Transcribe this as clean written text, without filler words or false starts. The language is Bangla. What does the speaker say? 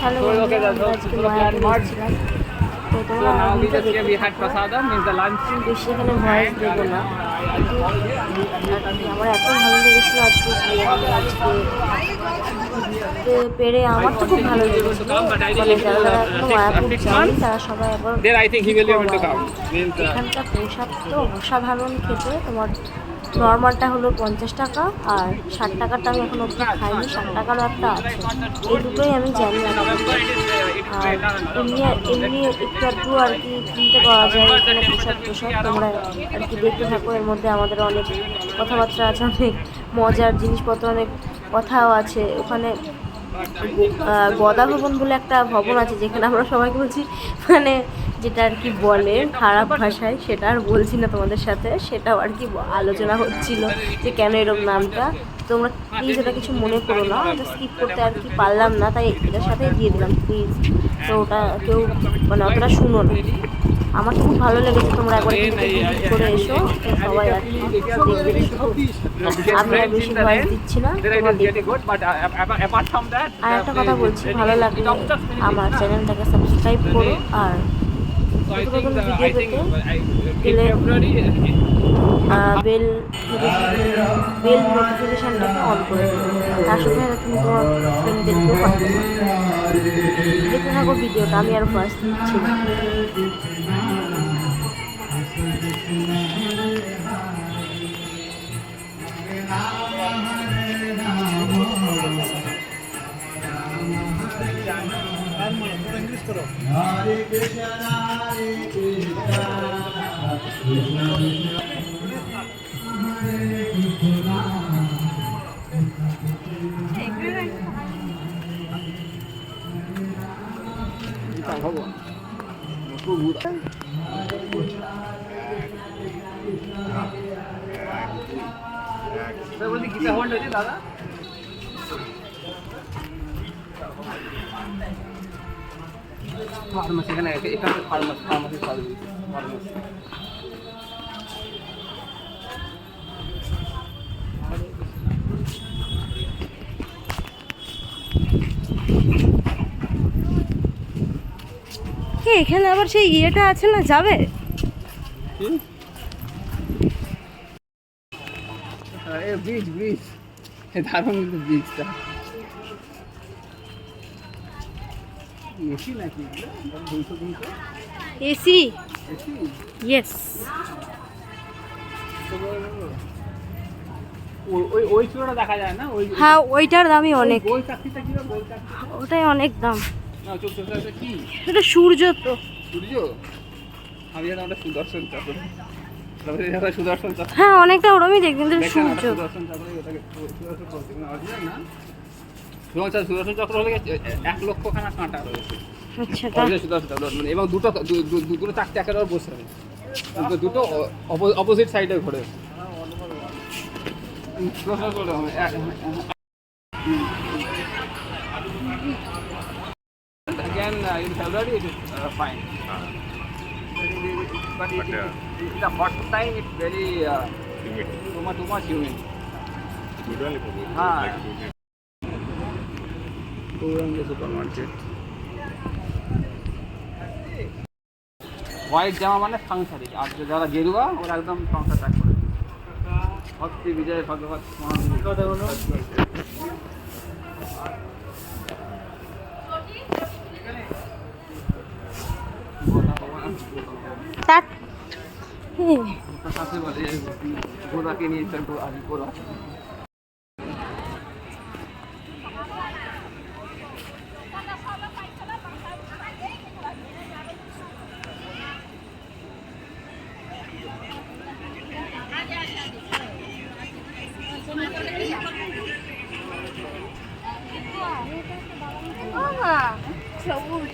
হ্যালো বন্ধুরা, আমরা আজকে মায়াপুরে এসেছিলাম। তো তোমরা ভিডিওটা দেখতে থাকো। বেশি এখানে ভয়েস দেবো না, কিন্তু আমার এত ভালো লেগেছিলো আজকে গিয়ে। আজকে পেরে আমার তো খুব ভালো লেগেছিলো। মানে যারা যারা এখনো মায়াপুর যায়নি তারা সবাই আবার এখানকার প্রসাদ তো অসাধারণ খেতে। তোমার নর্মালটা হলো 50 টাকা, আর 60 টাকারটা আমি এখন অবধি খাইনি, 60 টাকারও একটা আছে। এই দুটোই আমি জানি আপাতত। আর এমনি এমনি একটু একটু আর কি কিনতে পাওয়া যায় এখানে প্রসাদ। তোমরা আর কি দেখতে থাকো। এর মধ্যে আমাদের অনেক কথাবার্তা আছে, অনেক মজার জিনিসপত্র, অনেক কথাও আছে। ওখানে গদা ভবন বলে একটা ভবন আছে, যেখানে আমরা সবাইকে বলছি, মানে যেটা আর কি বলে খারাপ ভাষায়, সেটা আর বলছি না তোমাদের সাথে। সেটাও আর কি আলোচনা হচ্ছিল যে কেন এরকম নামটা। তোমরা প্লিজ এটা কিছু মনে করো না, এটা স্কিপ করতে আর কি পারলাম না, তাই এটার সাথেই দিয়ে দিলাম প্লিজ। তো ওটা কেউ মানে অতটা শুনো না। আমার খুব ভালো লেগেছে, তোমরা একবার ভিজিট করে এসো সবাই আর কি দেখবে। আমি আর বেশি ভয়েস দিচ্ছি না, তোমরা দেখো। আর একটা কথা বলছি, ভালো লাগলে আমার চ্যানেলটাকে সাবস্ক্রাইব করো, আর নতুন নতুন ভিডিও পেতে গেলে বেল নোটিফিকেশানটাকে অন করে দেবে। তার সাথে তুমি তোমার ফ্রেন্ডদেরকেও পাঠাতে দেখতে থাকো ভিডিওটা। আমি আর ভয়েস দিচ্ছি না। হরে কৃষ্ণ হরে কৃষ্ণ দাদা ফার্মাসি, এখানে ফার্মাসি সার্ভিস। এখানে আবার সেই ইয়েটা আছে না, যাবে ব্রিজ দারুণ কিন্তু ব্রিজটা। এসি নাকি? AC, yes. ওই চূড়াটা দেখা যায় না? হ্যাঁ, ওইটার দামই অনেক। গোল চাকরিটা কি? গোল চাকরি ওটাই অনেক দাম। না, কি এটা সূর্য তো। সূর্য? আমি জানি ওটা সুদর্শন চক্র। সুদর্শন চক্র, হ্যাঁ অনেকটা ওরমই দেখবেন সূর্য। সুদর্শন চক্র ওটাকে সুদর্শন চক্র অরিজিনাল না? সুদর্শন চক্র হলে 1 লক্ষ খানা কাঁটা রয়েছে। আচ্ছা, এবং দুটো চারটে একেবারে বসে হবে, দুটো অপোজিট সাইডে ঘোরে। Again, in February it is fine. But the hot time it's very too much humid. हाँ. সুপারমার্কেট। হোয়াইট জামা মানে সংসারী, আর যারা গেরুয়া ওরা একদম সংসার ত্যাগ করে। ভক্তি বিজয় ভগবত কথাগুলো গোদাকে নিয়ে আমি গোদা। সবুজ